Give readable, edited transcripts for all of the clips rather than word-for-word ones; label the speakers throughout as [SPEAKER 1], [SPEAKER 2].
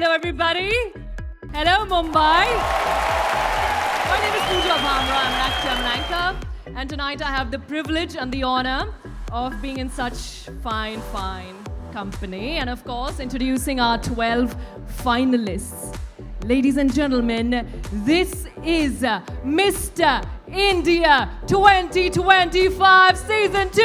[SPEAKER 1] Hello, everybody. Hello, Mumbai. My name is Pooja Bhamra. I'm an actor, I'm an anchor. And tonight I have the privilege and the honor of being in such fine company. And of course, introducing our 12 finalists. Ladies and gentlemen, this is Mr. India 2025 Season 2!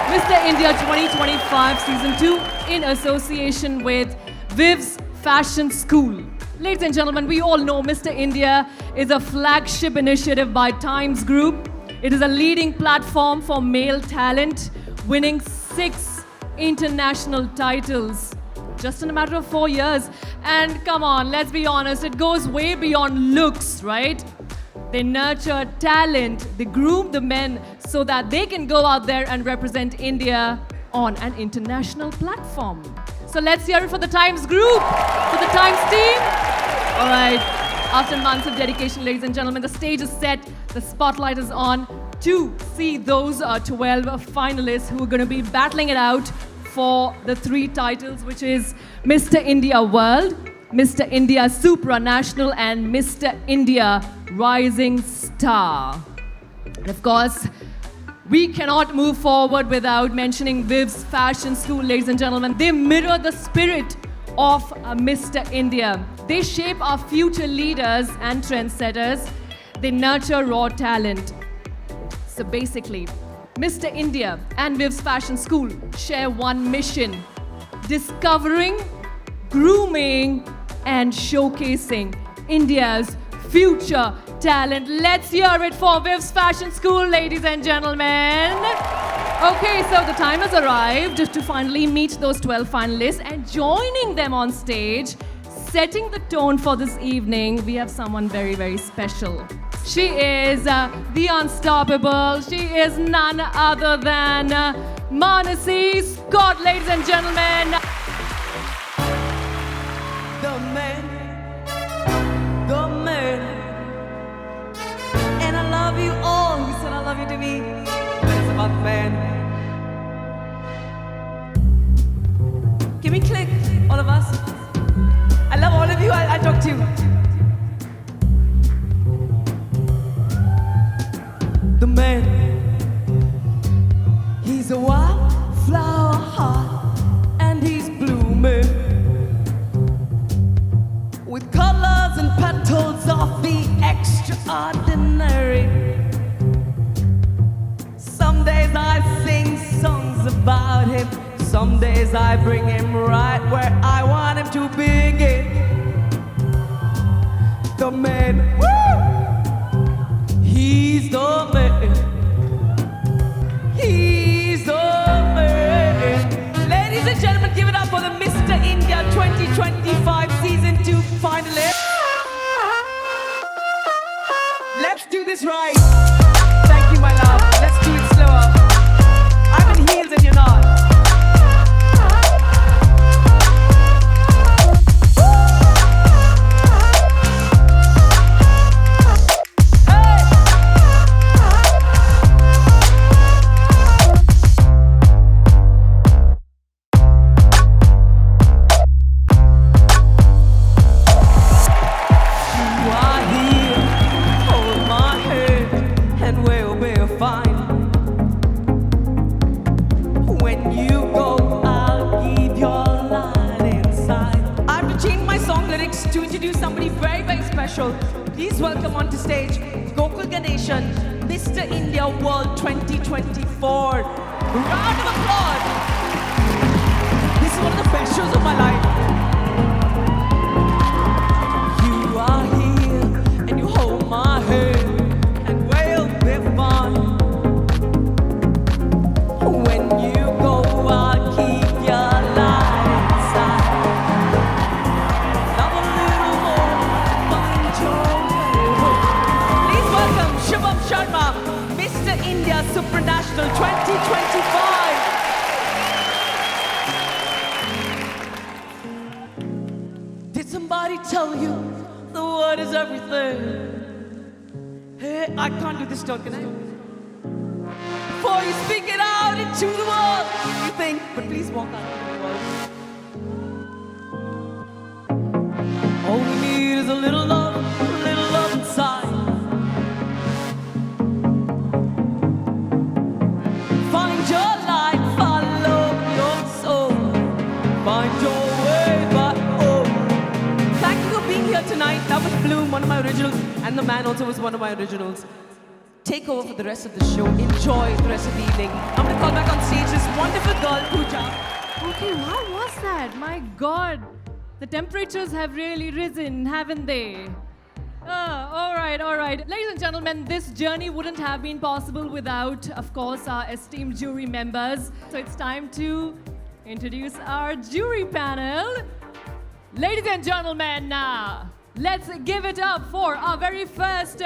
[SPEAKER 1] Mr. India 2025 Season 2 in association with Viv's Fashion School. Ladies and gentlemen, we all know Mr. India is a flagship initiative by Times Group. It is a leading platform for male talent, winning 6 international titles just in a matter of 4 years. And come on, let's be honest, it goes way beyond looks, right? They nurture talent, they groom the men so that they can go out there and represent India on an international platform. So let's hear it for the Times Group, for the Times team. All right, after months of dedication, ladies and gentlemen, the stage is set, the spotlight is on to see those 12 finalists who are going to be battling it out for the 3 titles, which is Mr. India World, Mr. India Supranational, and Mr. India Rising Star. And of course, we cannot move forward without mentioning Viv's Fashion School, ladies and gentlemen. They mirror the spirit of Mr. India. They shape our future leaders and trendsetters. They nurture raw talent. So basically, Mr. India and Viv's Fashion School share one mission: discovering, grooming, and showcasing India's future talent. Let's hear it for Viv's Fashion School, ladies and gentlemen. Okay, so the time has arrived to finally meet those 12 finalists, and joining them on stage, setting the tone for this evening, we have someone very, very special. She is the unstoppable. She is none other than Manasi Scott, ladies and gentlemen.
[SPEAKER 2] The man, and I love you all. He said I love you to me, but it's about the man. Can we click, all of us? I love all of you. I talk to you. The man, he's a wildflower heart, and he's blooming with colors and petals of the extraordinary. Some days I sing songs about him, some days I bring him right where I want him to begin. The man, woo! He's the man. He's the man. Ladies and gentlemen, give it up for the Mr. India 2025 Season 2 finalists. Let's do this right. Thank you, my love. Let's do it slower. I'm in heels and you're not. Please welcome onto stage Mr. India World 2024. Round of applause. This is one of the best shows of my life. You are here and you hold my hand and we'll be fun. When you go, I'll keep your light inside. Love a little more, find your way home. Please welcome Shubham Sharma, Mr. India Supranational 2025. Did somebody tell you the word is everything? Hey, I can't do this tone, can I? Before you speak it out into the world, you think, but please walk out into the world. here tonight. That was Bloom, one of my originals, and the man also was one of my originals. Take over for the rest of the show. Enjoy the rest of the evening. I'm going to call back on stage this wonderful girl, Pooja.
[SPEAKER 1] Okay, how was that? My God, the temperatures have really risen, haven't they? All right, all right. Ladies and gentlemen, this journey wouldn't have been possible without, of course, our esteemed jury members. So it's time to introduce our jury panel. Ladies and gentlemen, let's give it up for our very first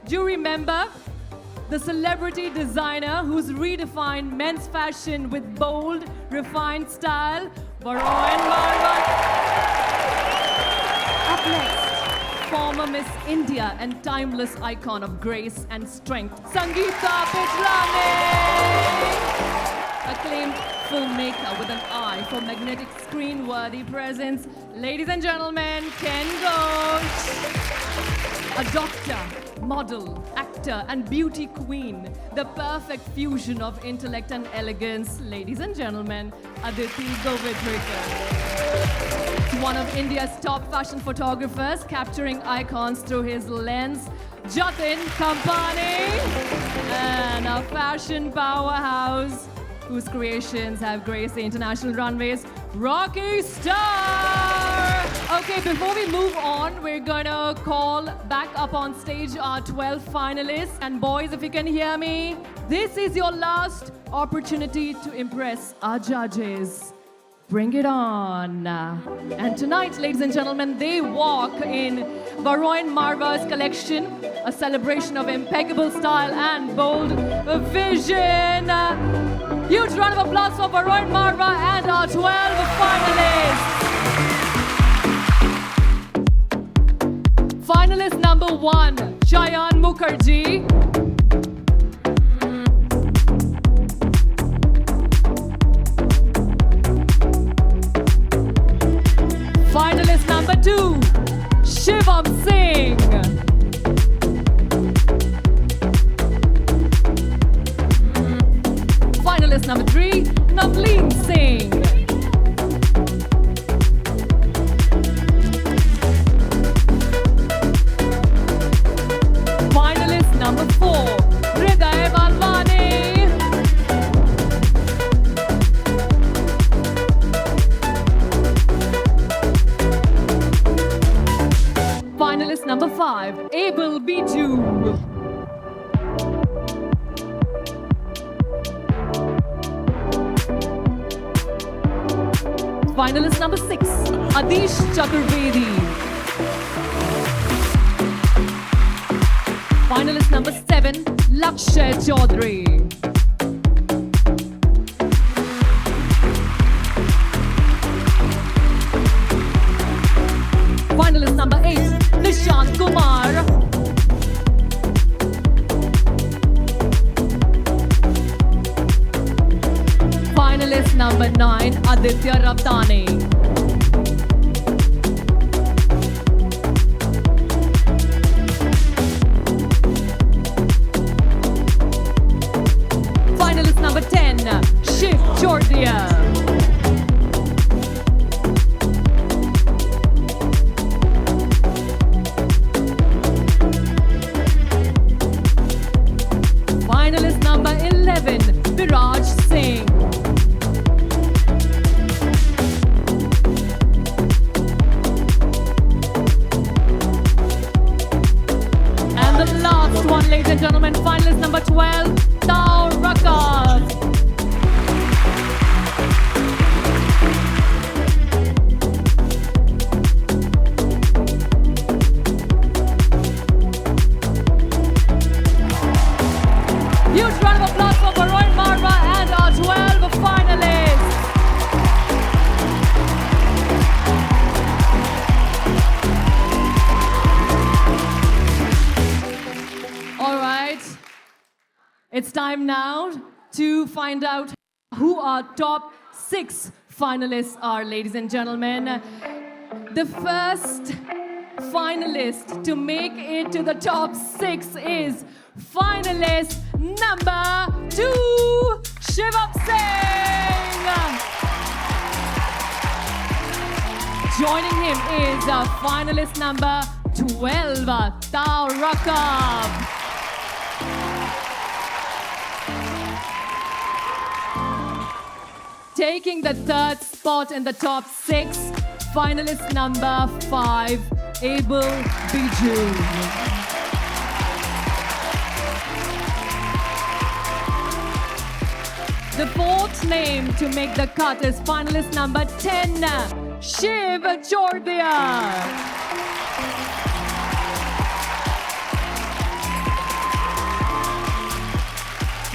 [SPEAKER 1] jury member, the celebrity designer who's redefined men's fashion with bold, refined style, Varun Marwa. Up next, former Miss India and timeless icon of grace and strength, Sangeeta Pichlane. Acclaimed filmmaker with an eye for magnetic screen-worthy presence. Ladies and gentlemen, Ken Ghosh. A doctor, model, actor, and beauty queen. The perfect fusion of intellect and elegance. Ladies and gentlemen, Aditi Govindriker. One of India's top fashion photographers, capturing icons through his lens, Jatin Kampani. And a fashion powerhouse whose creations have graced the international runways, Rocky Star! Okay, before we move on, we're gonna call back up on stage our 12 finalists. And boys, if you can hear me, this is your last opportunity to impress our judges. Bring it on. And tonight, ladies and gentlemen, they walk in Varun Marwa's collection, a celebration of impeccable style and bold vision. Huge round of applause for Varun Marwa and our 12 finalists. Finalist number 1, Chayan Mukherjee. Finalist number 2, Shivam Singh. Finalist number 3, Navleen Singh. Finalist number 4, Hriday Balwani. Finalist number 5, Abel Biju. Finalist number 6, Adish Chaturvedi. Finalist number 7, Lakshay Chaudhary. Finalist number 8, Nishant Kumar. Finalist number 9, Aditya Raptane. Finalist number 10, Shiv Jordia. Finalist number 11, Viraj Singh. Ladies and gentlemen, finalist number 12, Tao Rakas. Huge round of applause for Varun Marwa and our 12 finalists. It's time now to find out who our top 6 finalists are, ladies and gentlemen. The first finalist to make it to the top 6 is finalist number 2, Shivam Singh. Joining him is finalist number 12, Tarakab. Taking the third spot in the top 6, finalist number 5, Abel Biju. The fourth name to make the cut is finalist number 10, Shiv Jordia.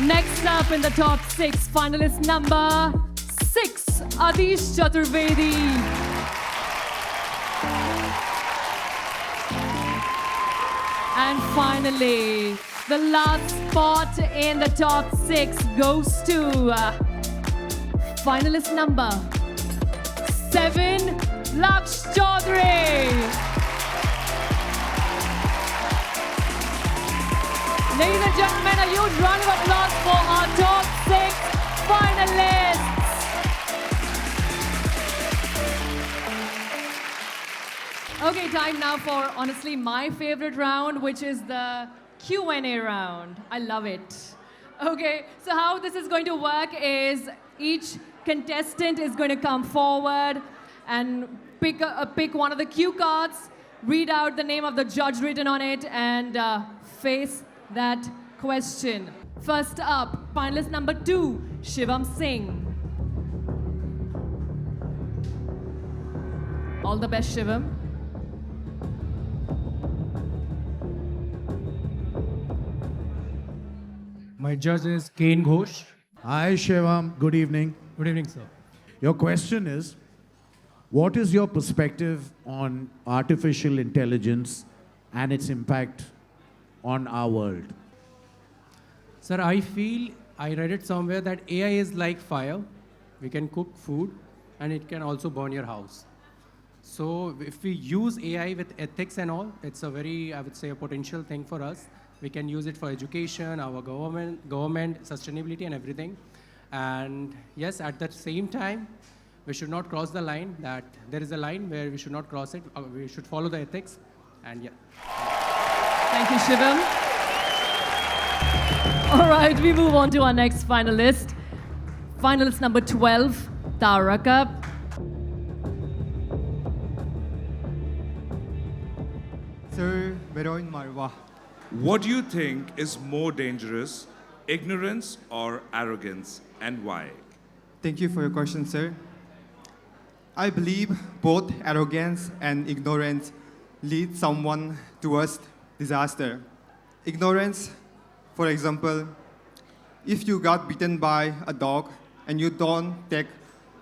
[SPEAKER 1] Next up in the top 6, finalist number 6, Adish Chaturvedi. And finally, the last spot in the top 6 goes to finalist number 7, Laksh Chaudhary. Ladies and gentlemen, a huge round of applause for our top 6 finalists. Okay, time now for honestly my favorite round, which is the Q&A round. I love it. Okay, so how this is going to work is each contestant is going to come forward and pick one of the cue cards, read out the name of the judge written on it, and face that question. First up, finalist number 2, Shivam Singh. All the best, Shivam.
[SPEAKER 3] My judge is Kane Ghosh.
[SPEAKER 4] Hi, Shivam. Good evening.
[SPEAKER 3] Good evening, sir.
[SPEAKER 4] Your question is, what is your perspective on artificial intelligence and its impact on our world?
[SPEAKER 3] Sir, I feel I read it somewhere that AI is like fire. We can cook food and it can also burn your house. So if we use AI with ethics and all, it's a very, I would say, a potential thing for us. We can use it for education, our government, sustainability and everything. And yes, at the same time, we should not cross the line, that there is a line where we should not cross it. We should follow the ethics. And yeah.
[SPEAKER 1] Thank you, Shivam. All right, we move on to our next finalist. Finalist number 12, Tarakab.
[SPEAKER 5] Sir Veroin Marwa.
[SPEAKER 6] What do you think is more dangerous, ignorance or arrogance, and why?
[SPEAKER 5] Thank you for your question, sir. I believe both arrogance and ignorance lead someone towards disaster. Ignorance, for example, if you got bitten by a dog and you don't take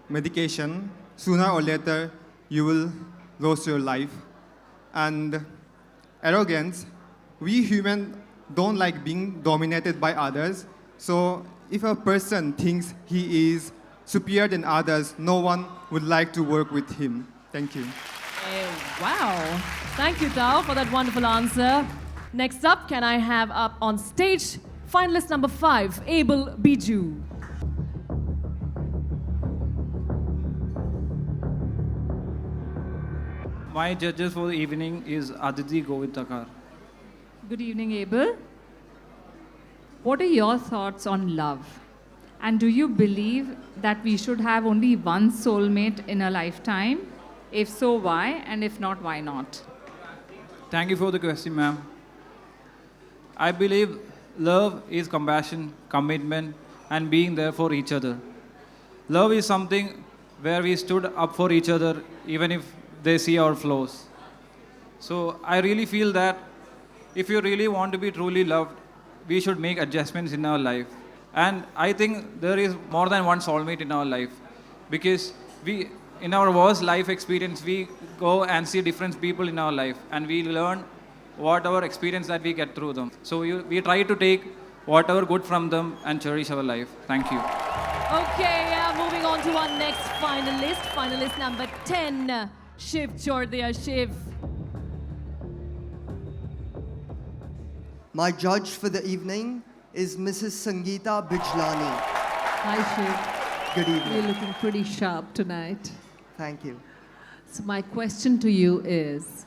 [SPEAKER 5] medication, sooner or later you will lose your life. And arrogance, we humans don't like being dominated by others. So if a person thinks he is superior than others, no one would like to work with him. Thank you.
[SPEAKER 1] Wow. Thank you, Tao, for that wonderful answer. Next up, can I have up on stage finalist number 5, Abel Biju.
[SPEAKER 7] My judges for the evening is Aditi Govitakar.
[SPEAKER 8] Good evening, Abel. What are your thoughts on love? And do you believe that we should have only one soulmate in a lifetime? If so, why? And if not, why not?
[SPEAKER 7] Thank you for the question, ma'am. I believe love is compassion, commitment, and being there for each other. Love is something where we stood up for each other even if they see our flaws. So I really feel that if you really want to be truly loved, we should make adjustments in our life. And I think there is more than one soulmate in our life, because we, in our worst life experience, we go and see different people in our life and we learn whatever experience that we get through them. So we try to take whatever good from them and cherish our life. Thank you.
[SPEAKER 1] Okay, moving on to our next finalist. Finalist number 10, Shiv Jordia. Shiv.
[SPEAKER 9] My judge for the evening is Mrs. Sangeeta Bijlani.
[SPEAKER 10] Hi, Shiv.
[SPEAKER 9] Good
[SPEAKER 10] You're
[SPEAKER 9] evening.
[SPEAKER 10] looking pretty sharp tonight.
[SPEAKER 9] Thank you.
[SPEAKER 2] So my question to you is,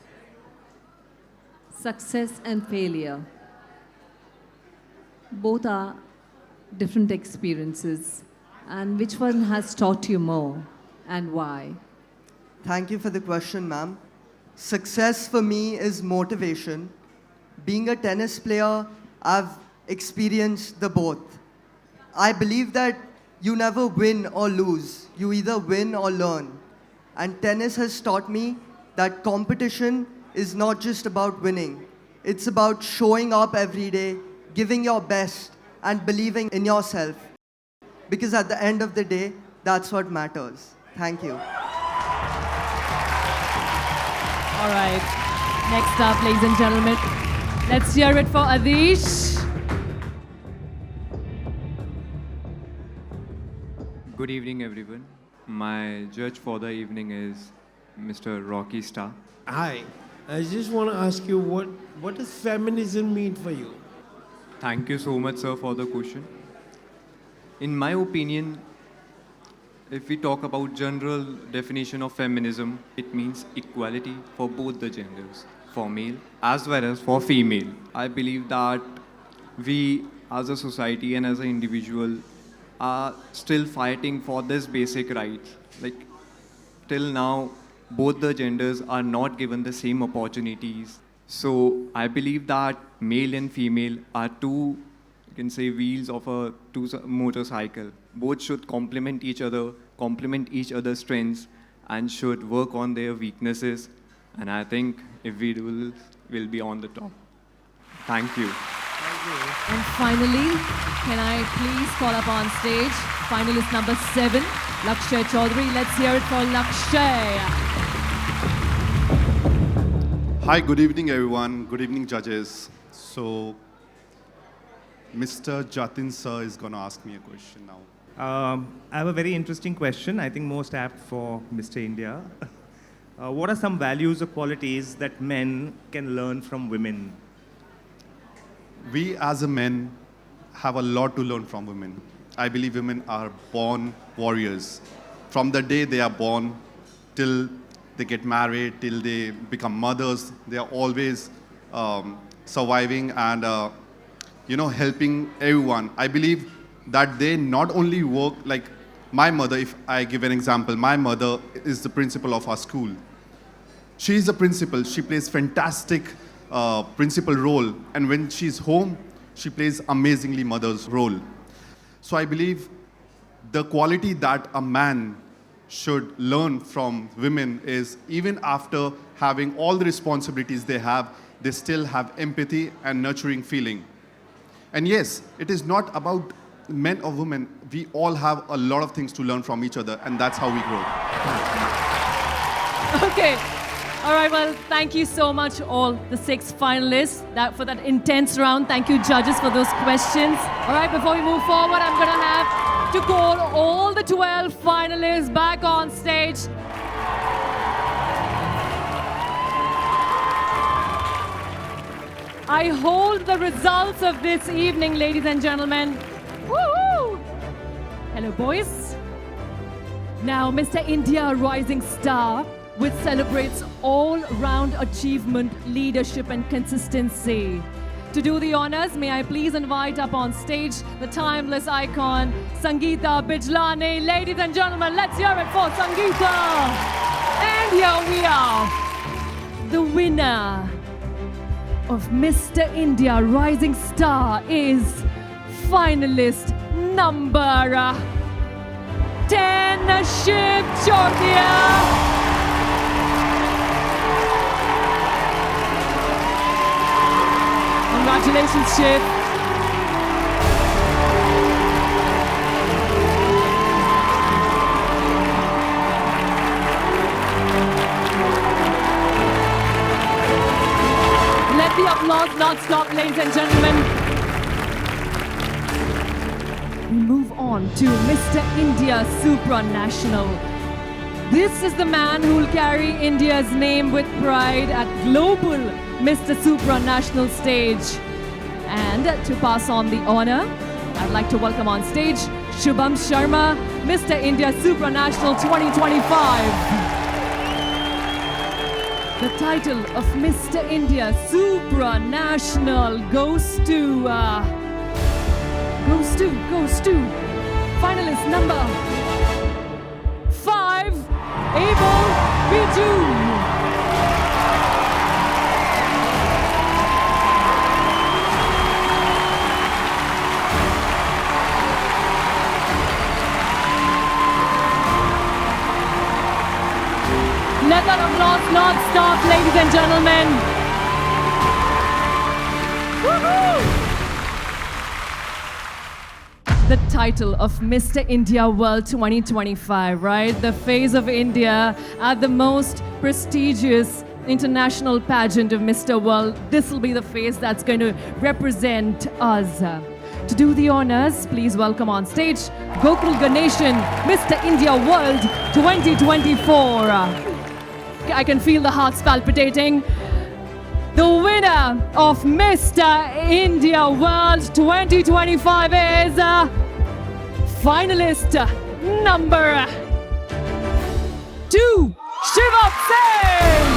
[SPEAKER 2] success and failure, both are different experiences, and which one has taught you more and why?
[SPEAKER 9] Thank you for the question, ma'am. Success for me is motivation. Being a tennis player, I've experienced the both. I believe that you never win or lose. You either win or learn. And tennis has taught me that competition is not just about winning. It's about showing up every day, giving your best, and believing in yourself. Because at the end of the day, that's what matters. Thank you.
[SPEAKER 1] All right. Next up, ladies and gentlemen, let's hear it for Adish.
[SPEAKER 10] Good evening, everyone. My judge for the evening is Mr. Rocky Star.
[SPEAKER 11] Hi, I just want to ask you what does feminism mean for you?
[SPEAKER 10] Thank you so much, sir, for the question. In my opinion, if we talk about general definition of feminism, it means equality for both the genders, for male as well as for female. I believe that we as a society and as an individual are still fighting for this basic right. Like, till now, both the genders are not given the same opportunities. So I believe that male and female are two, you can say, wheels of a motorcycle. Both should complement each other's strengths, and should work on their weaknesses. And I think if we do this, we'll be on the top. Thank you.
[SPEAKER 1] And finally, can I please call up on stage finalist number 7, Lakshay Chaudhary. Let's hear it for Lakshay.
[SPEAKER 12] Hi, good evening, everyone. Good evening, judges. So, Mr. Jatin sir is going to ask me a question now.
[SPEAKER 13] I have a very interesting question, I think most apt for Mr. India. What are some values or qualities that men can learn from women?
[SPEAKER 12] We as a men have a lot to learn from women. I believe women are born warriors. From the day they are born till they get married, till they become mothers, they are always surviving and helping everyone. I believe that they not only work, like my mother, if I give an example, my mother is the principal of our school. She is the principal. She plays fantastic principal role, and when she's home, she plays amazingly mother's role. So I believe the quality that a man should learn from women is, even after having all the responsibilities they have, they still have empathy and nurturing feeling. And yes, it is not about men or women. We all have a lot of things to learn from each other, and that's how we grow.
[SPEAKER 1] Okay. All right, well, thank you so much, all the 6 finalists, for that intense round. Thank you, judges, for those questions. All right, before we move forward, I'm going to have to call all the 12 finalists back on stage. I hold the results of this evening, ladies and gentlemen. Woo-hoo! Hello, boys. Now, Mr. India Rising Star, which celebrates all-round achievement, leadership, and consistency. To do the honors, may I please invite up on stage the timeless icon, Sangeeta Bijlani. Ladies and gentlemen, let's hear it for Sangeeta. And here we are. The winner of Mr. India Rising Star is finalist number 10, Shiv Chotia. Congratulations, Shiv. Let the applause not stop, ladies and gentlemen. We move on to Mr. India Supranational. This is the man who will carry India's name with pride at global Mr. Supranational stage. And to pass on the honor, I'd like to welcome on stage Shubham Sharma, Mr. India Supranational 2025. The title of Mr. India Supranational goes to finalist number 5, Abel Biju. Let that applause not stop, ladies and gentlemen. Woohoo! The title of Mr. India World 2025, right? The face of India at the most prestigious international pageant of Mr. World. This will be the face that's going to represent us. To do the honors, please welcome on stage Gokul Ganeshan, Mr. India World 2024. I can feel the hearts palpitating. The winner of Mr. India World 2025 is finalist number 2, Shiva Singh.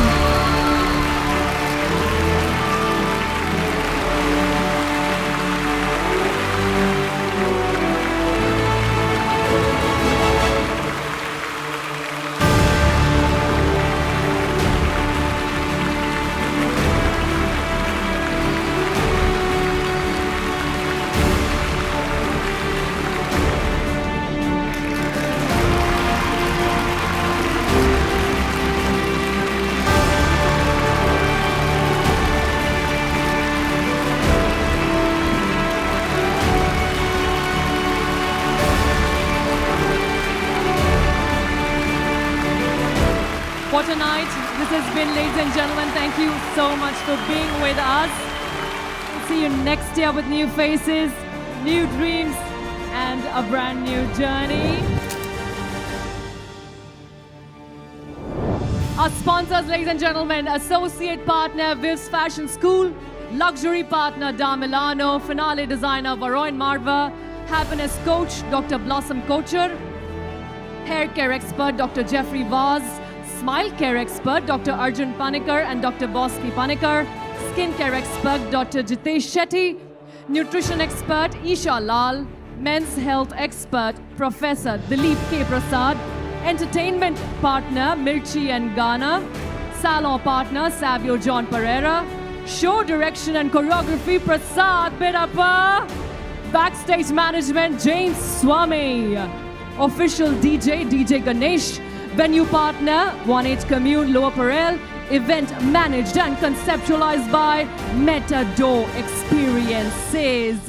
[SPEAKER 1] For tonight, this has been, ladies and gentlemen, thank you so much for being with us. See you next year with new faces, new dreams, and a brand new journey. Our sponsors, ladies and gentlemen, associate partner Viv's Fashion School, luxury partner Da Milano, finale designer Varroy Marva, happiness coach Dr. Blossom Kocher, hair care expert Dr. Jeffrey Vaz, smile care expert Dr. Arjun Panikar and Dr. Bosky Panikar, skin care expert Dr. Jitesh Shetty, nutrition expert Isha Lal, men's health expert Professor Dilip K. Prasad, entertainment partner Mirchi and Ghana, salon partner Savio John Pereira, show direction and choreography Prasad Bidappa, backstage management James Swami, official DJ Ganesh, venue partner 1H Commune Lower Parel, event managed and conceptualized by Metador Experiences.